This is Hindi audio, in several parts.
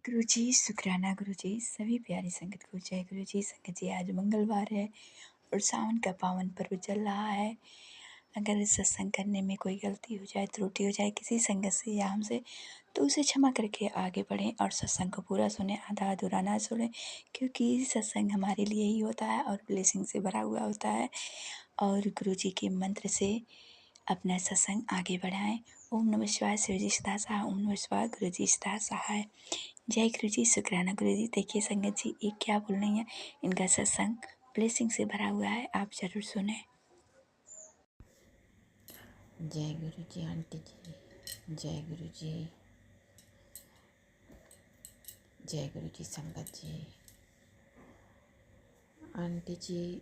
गुरुजी, शुक्राना गुरुजी, सभी प्यारी संगत को जय गुरुजी। संगत जी, आज मंगलवार है और सावन का पावन पर्व चल रहा है। अगर सत्संग करने में कोई गलती हो जाए, त्रुटि हो जाए किसी संगत से या हमसे, तो उसे क्षमा करके आगे बढ़ें और सत्संग को पूरा सुनें, आधा अधूरा ना सुनें, क्योंकि सत्संग हमारे लिए ही होता है और ब्लेसिंग से भरा हुआ होता है। और गुरुजी के मंत्र से अपना सत्संग आगे बढ़ाएं। ओम नमः शिवाय, शिवजी सदा सहाय। ओम नमः शिवाय, गुरुजी सदा सहाय। जय गुरुजी, शुक्राना गुरुजी। देखिए संगत जी, ये क्या बोल रही हैं, इनका सत्संग ब्लेसिंग से भरा हुआ है, आप जरूर सुने। जय गुरु जी आंटी जी, जय गुरु जी, जय गुरु जी संगत जी। आंटी जी,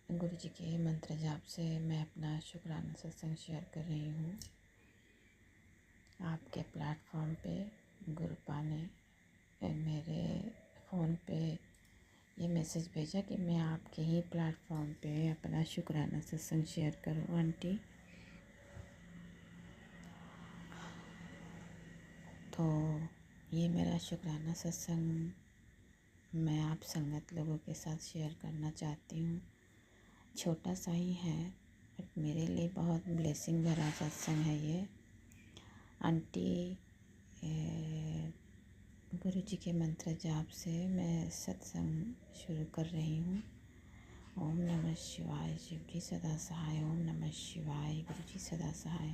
गुरु जी के मंत्र जाप से मैं अपना शुक्राना सत्संग शेयर कर रही हूँ। आपके प्लेटफॉर्म पे गुरुपा ने मेरे फ़ोन पे ये मैसेज भेजा कि मैं आपके ही प्लेटफॉर्म पे अपना शुक्राना सत्संग शेयर करूँ आंटी। तो ये मेरा शुक्राना सत्संग मैं आप संगत लोगों के साथ शेयर करना चाहती हूँ। छोटा सा ही है बट मेरे लिए बहुत ब्लेसिंग भरा सत्संग है ये। आंटी, गुरु जी के मंत्र जाप से मैं सत्संग शुरू कर रही हूँ। ओम नमः शिवाय, शिव जी सदा सहाय। ओम नमः शिवाय, गुरु जी सदा सहाय।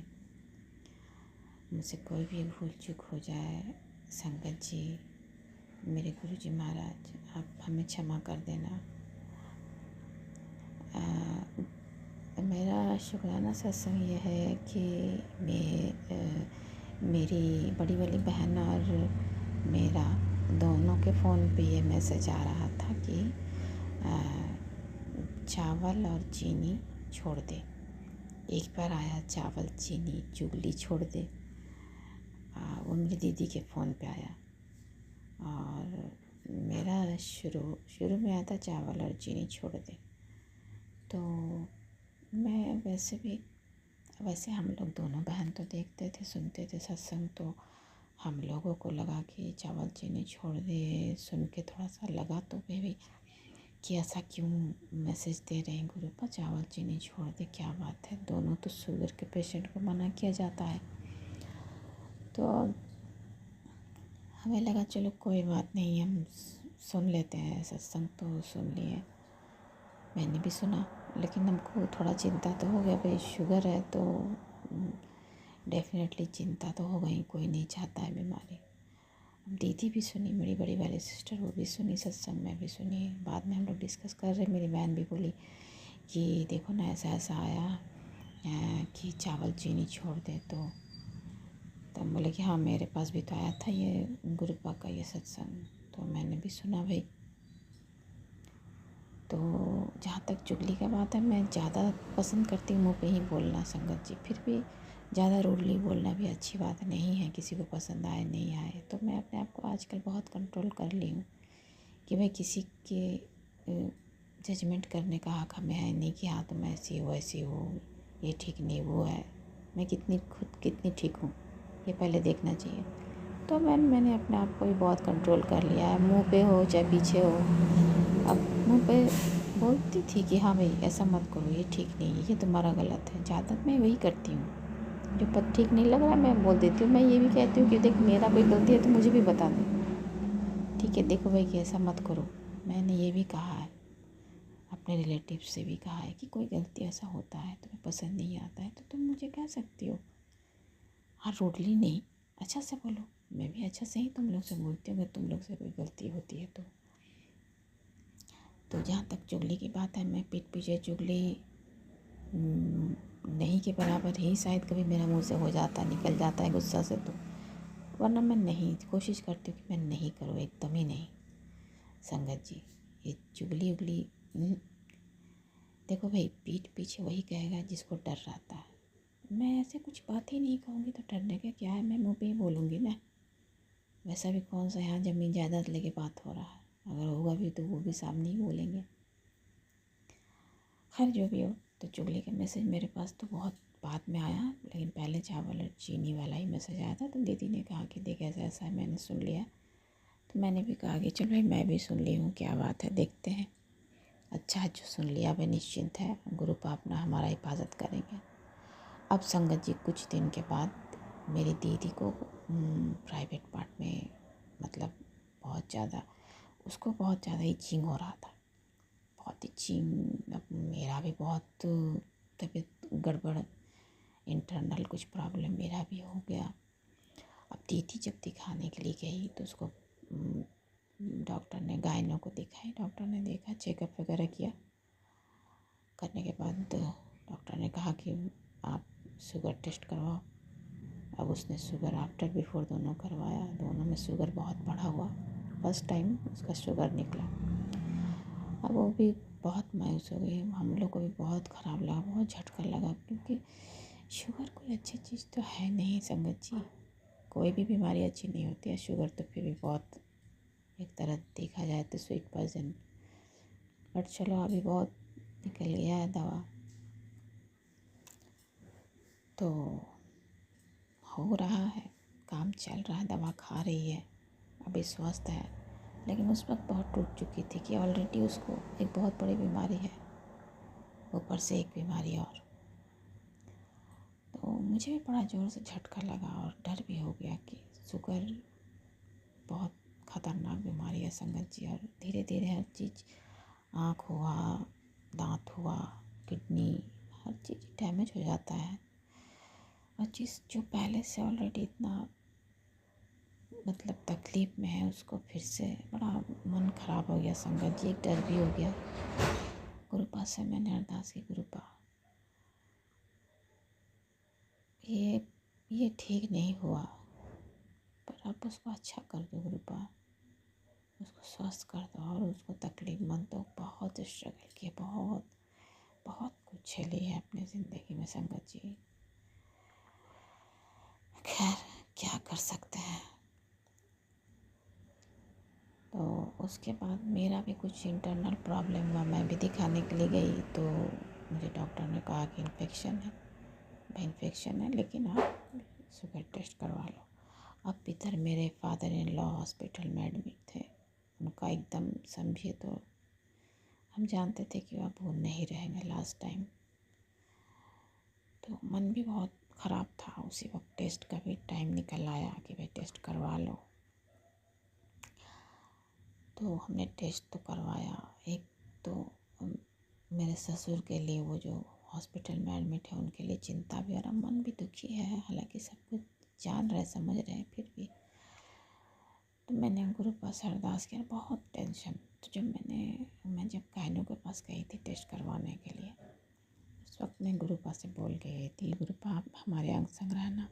मुझसे कोई भी भूल चूक हो जाए संगत जी, मेरे गुरु जी महाराज, आप हमें क्षमा कर देना। मेरा शुक्राना सत्संग ये है कि मेरी बड़ी वाली बहन और मेरा दोनों के फ़ोन पे ये मैसेज आ रहा था कि चावल और चीनी छोड़ दे। एक बार आया चावल चीनी चुगली छोड़ दे, वो मेरी दीदी के फ़ोन पे आया। और मेरा शुरू में आया था चावल और चीनी छोड़ दे। तो मैं वैसे हम लोग दोनों बहन तो देखते थे, सुनते थे सत्संग, तो हम लोगों को लगा कि चावल चीनी छोड़ दे। सुन के थोड़ा सा लगा तो भी कि ऐसा क्यों मैसेज दे रहे हैं गुरुपा, चावल चीनी छोड़ दे, क्या बात है। दोनों तो शुगर के पेशेंट को मना किया जाता है। तो हमें लगा चलो कोई बात नहीं, हम सुन लेते हैं सत्संग। तो सुन लिए, मैंने भी सुना, लेकिन हमको थोड़ा चिंता तो हो गया, भाई शुगर है तो डेफिनेटली चिंता तो हो गई, कोई नहीं चाहता है बीमारी। दीदी भी सुनी, मेरी बड़ी वाली सिस्टर, वो भी सुनी सत्संग, मैं भी सुनी। बाद में हम लोग डिस्कस कर रहे, मेरी बहन भी बोली कि देखो ना ऐसा ऐसा आया कि चावल चीनी छोड़ दे। तो हम बोले कि हाँ, मेरे पास भी तो आया था ये गुरुपा का ये सत्संग, तो मैंने भी सुना भाई। तो जहाँ तक चुगली का बात है, मैं ज़्यादा पसंद करती हूँ मुँह पे ही बोलना संगत जी। फिर भी ज़्यादा रूडली बोलना भी अच्छी बात नहीं है, किसी को पसंद आए नहीं आए। तो मैं अपने आप को आजकल बहुत कंट्रोल कर ली हूँ कि भाई किसी के जजमेंट करने का हक़ हमें है नहीं कि हाँ तुम ऐसी हो ऐसी हो, ये ठीक नहीं वो है। मैं खुद कितनी ठीक हूँ ये पहले देखना चाहिए। तो मैंने अपने आप को भी बहुत कंट्रोल कर लिया है, मुँह पे हो चाहे पीछे हो। अब मुँह पे बोलती थी कि हाँ भाई ऐसा मत करो, ये ठीक नहीं है, ये तुम्हारा गलत है। ज़्यादा मैं वही करती हूँ, जो पद ठीक नहीं लग रहा मैं बोल देती हूँ। मैं ये भी कहती हूँ कि देख मेरा कोई गलती है तो मुझे भी बता दे, ठीक है, देखो भाई कि ऐसा मत करो। मैंने ये भी कहा है, अपने रिलेटिव से भी कहा है कि कोई गलती ऐसा होता है तुम्हें पसंद नहीं आता है तो तुम मुझे कह सकती हो, हाँ रूडली नहीं, अच्छा से बोलो। मैं भी अच्छा से ही तुम लोग से बोलती हूँ अगर तुम लोग से कोई गलती होती है तो जहाँ तक चुगली की बात है, मैं पीठ पीछे चुगली नहीं के बराबर ही शायद कभी मेरा मुँह से हो जाता, निकल जाता है गुस्सा से। तो वरना मैं नहीं, कोशिश करती हूँ कि मैं नहीं करूँ, एकदम ही नहीं संगत जी। ये चुगली उगली देखो भाई, पीठ पीछे वही कहेगा जिसको डर रहता है। मैं ऐसे कुछ बात ही नहीं कहूँगी तो डरने का क्या है, मैं मुँह पे ही बोलूँगी ना। वैसा भी कौन सा यहाँ ज़मीन जायदाद लेके बात हो रहा है, अगर होगा भी तो वो भी सामने ही बोलेंगे। खैर जो भी हो, तो चुगली का मैसेज मेरे पास तो बहुत बाद में आया, लेकिन पहले चावल और चीनी वाला ही मैसेज आया था। तो दीदी ने कहा कि देख ऐसा ऐसा है, मैंने सुन लिया। तो मैंने भी कहा कि चल भाई मैं भी सुन ली हूँ, क्या बात है, देखते हैं। अच्छा है जो सुन लिया, भाई निश्चिंत है, गुरु पाप अपना हमारा हिफाजत करेंगे। अब संगत जी कुछ दिन के बाद मेरी दीदी को प्राइवेट पार्ट में मतलब बहुत ज़्यादा उसको बहुत ज़्यादा इचिंग हो रहा था, बहुत इचिंग। अब मेरा भी बहुत तबीयत गड़बड़, इंटरनल कुछ प्रॉब्लम मेरा भी हो गया। अब दीदी जब दिखाने के लिए गई तो उसको डॉक्टर ने गायनो को दिखाई। डॉक्टर ने देखा, चेकअप वगैरह किया। करने के बाद डॉक्टर ने कहा कि आप शुगर टेस्ट करवाओ। अब उसने शुगर आफ्टर बिफोर दोनों करवाया, दोनों में शुगर बहुत बढ़ा हुआ। फर्स्ट टाइम उसका शुगर निकला। अब वो भी बहुत मायूस हो गई, हम लोग को भी बहुत ख़राब लगा, बहुत झटका लगा, क्योंकि शुगर कोई अच्छी चीज़ तो है नहीं संगत जी। कोई भी बीमारी अच्छी नहीं होती है, शुगर तो फिर भी बहुत एक तरह देखा जाए तो स्वीट पॉइजन। बट चलो अभी बहुत निकल गया है दवा, तो हो रहा है, काम चल रहा है, दवा खा रही है, अभी स्वस्थ है। लेकिन उस वक्त बहुत टूट चुकी थी कि ऑलरेडी उसको एक बहुत बड़ी बीमारी है, ऊपर से एक बीमारी और। तो मुझे भी बड़ा ज़ोर से झटका लगा और डर भी हो गया कि शुगर बहुत ख़तरनाक बीमारी है संगत जी। और धीरे धीरे हर चीज़, आँख हुआ, दांत हुआ, किडनी, हर चीज़ डैमेज हो जाता है। और चीज़ जो पहले से ऑलरेडी इतना मतलब तकलीफ़ में है, उसको फिर से बड़ा मन ख़राब हो गया संगत जी। एक डर भी हो गया। गुरुपा से मैंने अरदास की, गुरुपा ये ठीक नहीं हुआ, पर आप उसको अच्छा कर दो गुरुपा, उसको स्वस्थ कर दो और उसको तकलीफ़ मत दो। बहुत स्ट्रगल किया, बहुत बहुत कुछ झेली है अपनी ज़िंदगी में संगत जी। खैर क्या कर सकते हैं। तो उसके बाद मेरा भी कुछ इंटरनल प्रॉब्लम हुआ, मैं भी दिखाने के लिए गई। तो मुझे डॉक्टर ने कहा कि इन्फेक्शन है, भाई इन्फेक्शन है, लेकिन आप शुगर टेस्ट करवा लो। अब इधर मेरे फादर इन लॉ हॉस्पिटल में एडमिट थे, उनका एकदम समझिए तो हम जानते थे कि अब वो नहीं रहेंगे लास्ट टाइम। तो मन भी बहुत ख़राब था उसी वक्त। टेस्ट का भी टाइम निकल आया कि भाई टेस्ट करवा लो। तो हमने टेस्ट तो करवाया। एक तो मेरे ससुर के लिए, वो जो हॉस्पिटल में एडमिट है, उनके लिए चिंता भी और मन भी दुखी है, हालांकि सब कुछ जान रहे समझ रहे हैं फिर भी। तो मैंने गुरु पास अरदास किया, बहुत टेंशन। तो मैं जब गायनों के पास गई थी टेस्ट करवाने के लिए, उस वक्त मैं गुरु पास से बोल के गई थी, गुरु पा आप हमारे अंग संग रहना।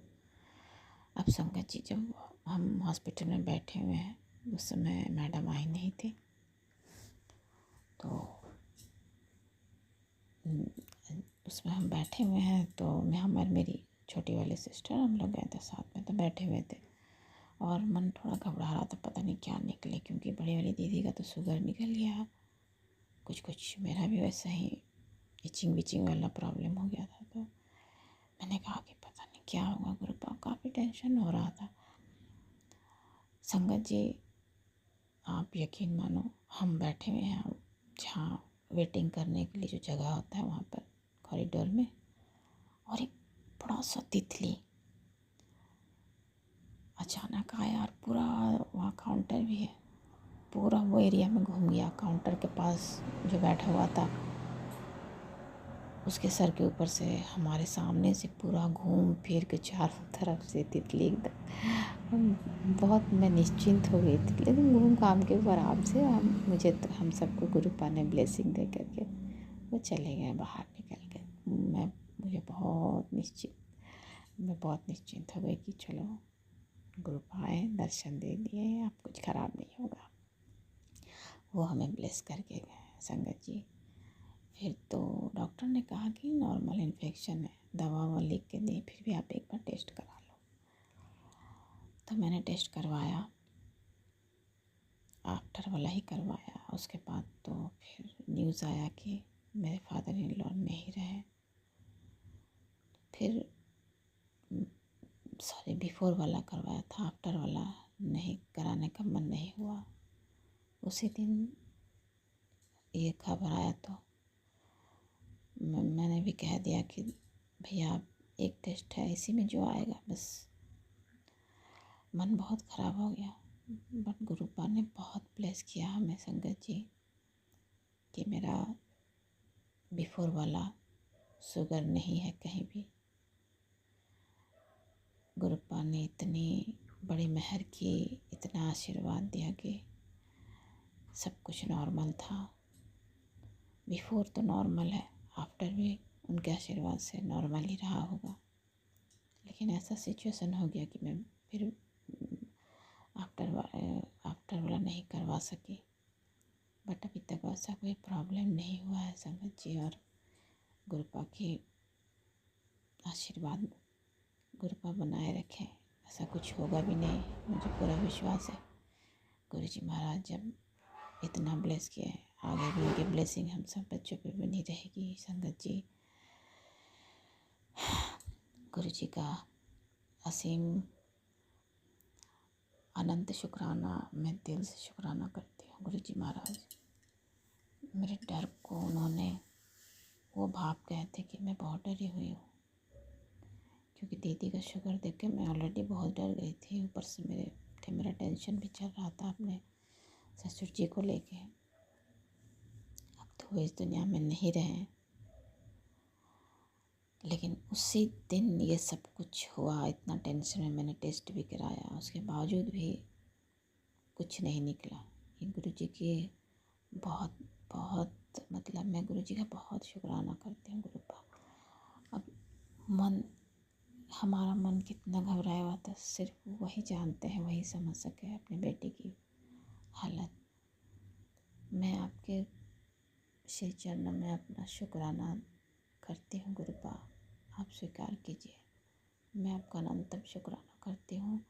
अब संगत जी जब हम हॉस्पिटल में बैठे हुए हैं, उस समय मैडम आई नहीं थी। तो उसमें हम बैठे हुए हैं, तो मैं और मेरी छोटी वाली सिस्टर, हम लोग गए थे साथ में, तो बैठे हुए थे और मन थोड़ा घबरा रहा था, पता नहीं क्या निकले, क्योंकि बड़ी वाली दीदी का तो शुगर निकल गया, कुछ मेरा भी वैसा ही इचिंग विचिंग वाला प्रॉब्लम हो गया था। तो मैंने कहा कि पता नहीं क्या होगा गुरुपा, काफ़ी टेंशन हो रहा था संगत जी। आप यकीन मानो, हम बैठे हुए हैं जहाँ वेटिंग करने के लिए जो जगह होता है वहाँ पर कॉरिडोर में, और एक बड़ा सा तितली अचानक आया और पूरा वहाँ काउंटर भी है, पूरा वो एरिया में घूम गया। काउंटर के पास जो बैठा हुआ था, उसके सर के ऊपर से हमारे सामने से पूरा घूम फिर के चारों तरफ से तितली एकदम। बहुत मैं निश्चिंत हो गई थी, लेकिन घूम घाम के ऊपर आपसे हम सबको गुरुपा ने ब्लेसिंग दे करके वो चले गए बाहर निकल के। मैं बहुत निश्चिंत हो गई कि चलो गुरुपा आए, दर्शन दे दिए, अब कुछ ख़राब नहीं होगा। वो हमें ब्लेस करके गए संगत जी। फिर तो डॉक्टर ने कहा कि नॉर्मल इन्फेक्शन है, दवा ववा लिख के दी, फिर भी आप एक बार टेस्ट करा लो। तो मैंने टेस्ट करवाया, आफ्टर वाला ही करवाया। उसके बाद तो फिर न्यूज़ आया कि मेरे फादर इन लॉ नहीं रहे। फिर सॉरी बिफोर वाला करवाया था, आफ्टर वाला नहीं कराने का मन नहीं हुआ। उसी दिन ये खबर आया तो मैंने भी कह दिया कि भैया आप एक टेस्ट है, इसी में जो आएगा बस। मन बहुत ख़राब हो गया, बट गुरुपा ने बहुत ब्लेस किया हमें संगत जी कि मेरा बिफोर वाला शुगर नहीं है कहीं भी। गुरुपा ने इतनी बड़ी मेहर की, इतना आशीर्वाद दिया कि सब कुछ नॉर्मल था। बिफोर तो नॉर्मल है, आफ्टर भी उनके आशीर्वाद से नॉर्मल ही रहा होगा। लेकिन ऐसा सिचुएशन हो गया कि मैं फिर आफ्टर वाला नहीं करवा सकी। बट अभी तक ऐसा कोई प्रॉब्लम नहीं हुआ है संगत जी। और गुरुपा की आशीर्वाद गुरुपा बनाए रखें, ऐसा कुछ होगा भी नहीं, मुझे पूरा विश्वास है। गुरु जी महाराज जब इतना ब्लेस किए हैं, आगे भी उनकी ब्लेसिंग हम सब बच्चों पे बनी रहेगी संगत जी। गुरु जी का असीम अनंत शुक्राना, मैं दिल से शुक्राना करती हूँ गुरु जी महाराज। मेरे डर को उन्होंने वो भाव गए थे कि मैं बहुत डरी हुई हूँ, क्योंकि दीदी का शुगर देख के मैं ऑलरेडी बहुत डर गई थी। ऊपर से मेरा टेंशन भी चल रहा था अपने ससुर जी को लेके। अब तो वो इस दुनिया में नहीं रहे, लेकिन उसी दिन ये सब कुछ हुआ। इतना टेंशन में मैंने टेस्ट भी कराया, उसके बावजूद भी कुछ नहीं निकला। ये गुरु जी की बहुत बहुत मतलब मैं गुरु जी का बहुत शुक्राना करती हूँ गुरुपा। अब हमारा मन कितना घबराया हुआ था, सिर्फ वही जानते हैं, वही समझ सके अपने बेटे की हालत। मैं आपके श्री चरणों में अपना शुक्राना करती हूँ गुरुपा, आप स्वीकार कीजिए। मैं आपका अनंतम शुक्राना करती हूँ,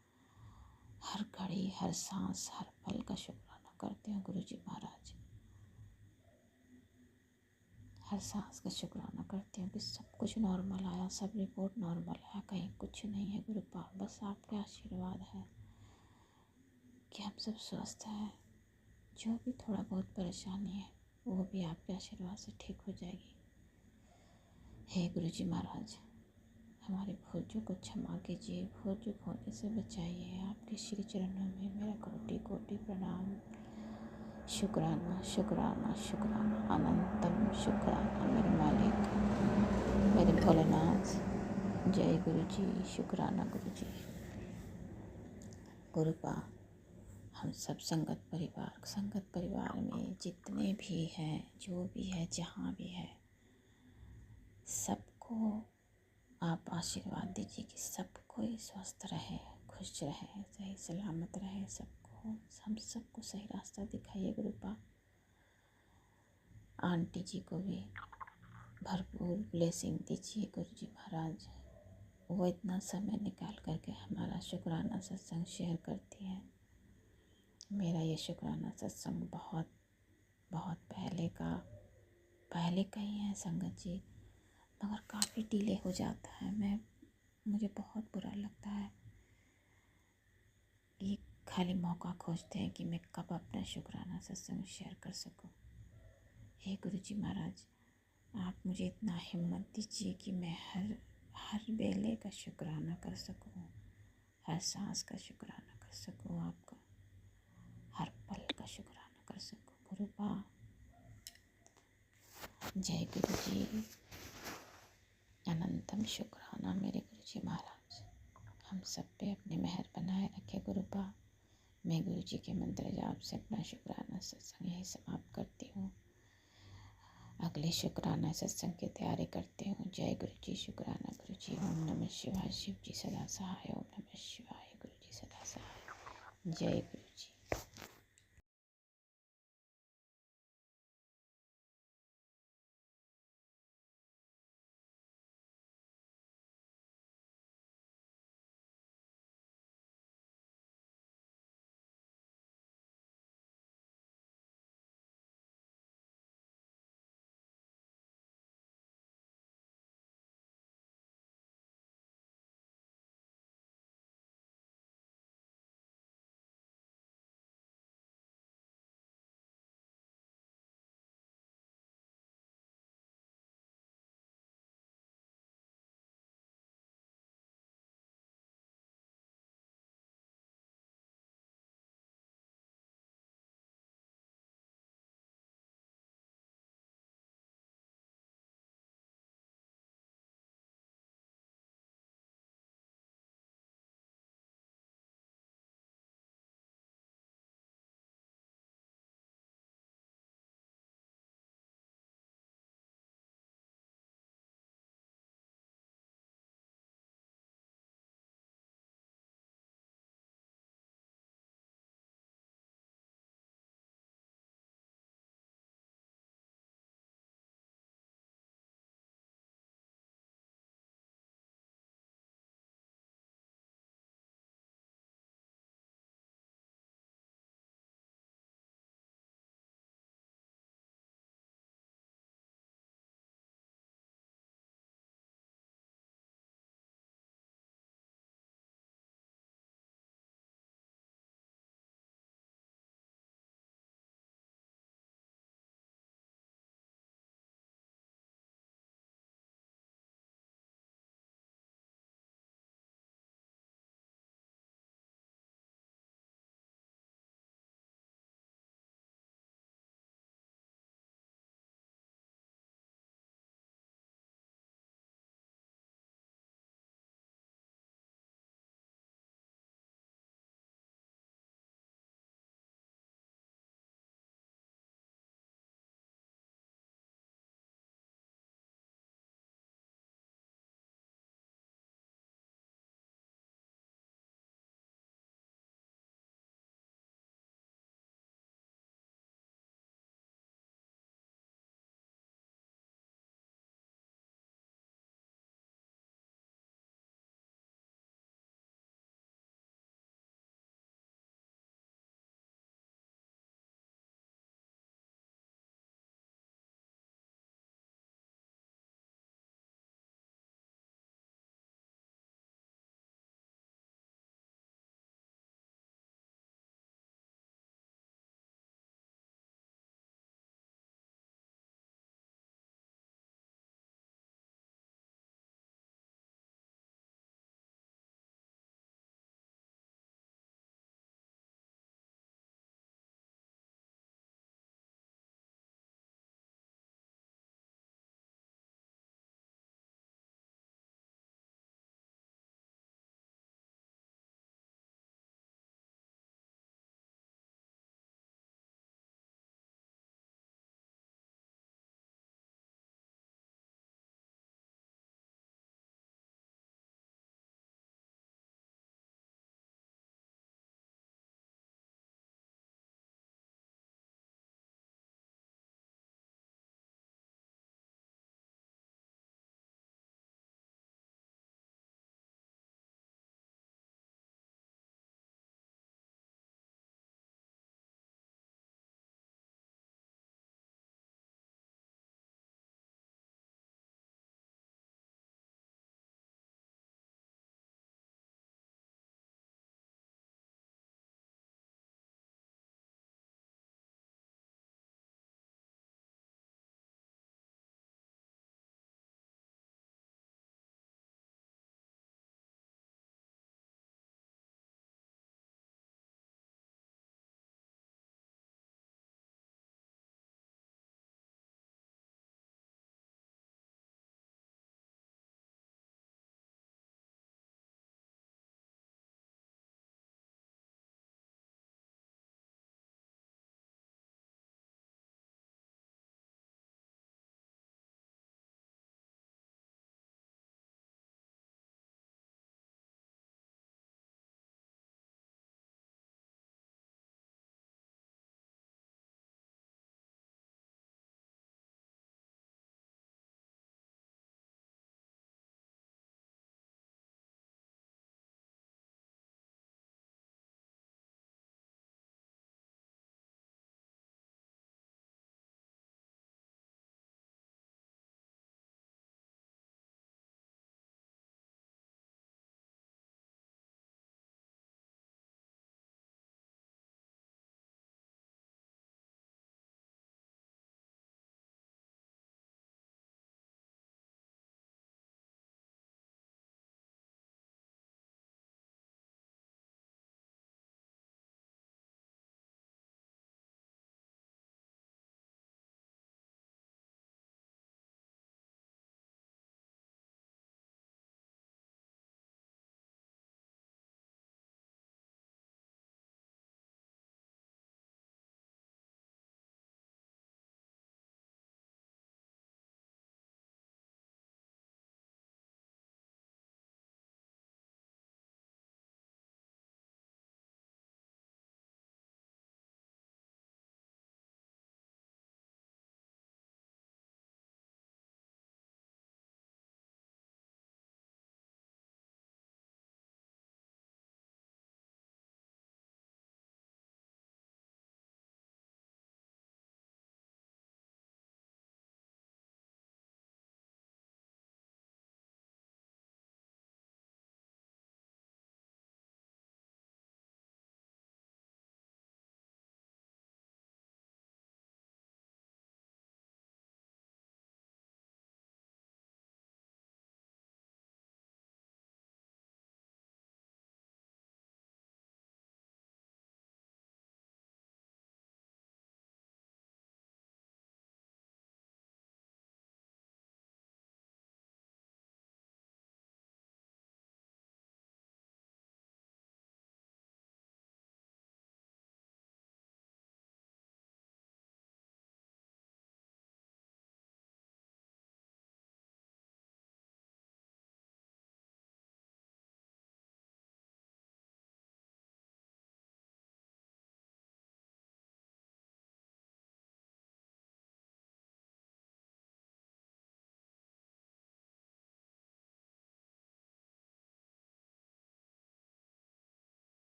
हर घड़ी, हर सांस, हर पल का शुक्राना करती हूँ गुरु जी महाराज। हर सांस का शुक्राना करती हूँ कि सब कुछ नॉर्मल आया, सब रिपोर्ट नॉर्मल आया, कहीं कुछ नहीं है गुरुपा। बस आपके आशीर्वाद है कि हम सब स्वस्थ हैं। जो भी थोड़ा बहुत परेशानी है वो भी आपके आशीर्वाद से ठीक हो जाएगी। हे गुरु जी महाराज, हमारे भूलचूक को क्षमा कीजिए, भूलचूक होने से बचाइए। आपके श्री चरणों में मेरा कोटि कोटि प्रणाम। शुक्राना शुक्राना शुक्राना, अनंतम शुक्राना मेरे मालिक, मेरे भोलेनाथ। जय गुरु जी, शुक्राना गुरु जी। गुरुपा हम सब संगत परिवार में जितने भी हैं, जो भी है, जहाँ भी है, सबको आप आशीर्वाद दीजिए कि सब कोई स्वस्थ रहे, खुश रहे, सही सलामत रहे। हम सबको सही रास्ता दिखाइए गुरुपा। आंटी जी को भी भरपूर ब्लेसिंग दीजिए गुरु जी महाराज। वो इतना समय निकाल करके हमारा शुक्राना सत्संग शेयर करती हैं। मेरा ये शुक्राना सत्संग बहुत बहुत पहले का ही है संगत जी, मगर काफ़ी डिले हो जाता है। मुझे बहुत बुरा लगता है। ये खाली मौका खोजते हैं कि मैं कब अपना शुक्राना सत्संग शेयर कर सकूं। हे गुरु जी महाराज, आप मुझे इतना हिम्मत दीजिए कि मैं हर बेले का शुक्राना कर सकूं, हर सांस का शुक्राना कर सकूं, आपका हर पल का शुक्राना कर सकूं गुरुपा। जय गुरु जी, अनंतम शुक्राना मेरे गुरु जी महाराज। हम सब पे अपनी मेहर बनाए रखे गुरुपा। मैं गुरु जी के मंत्र जाप से अपना शुक्राना सत्संग यही समाप्त करती हूँ। अगले शुक्राना सत्संग की तैयारी करती हूँ। जय गुरु जी, शुक्राना गुरु जी। ओम नमः शिवाय, शिव जी सदा सहाय। ओम नमः शिवाय, गुरु जी सदा सहाय। जय गुरु जी।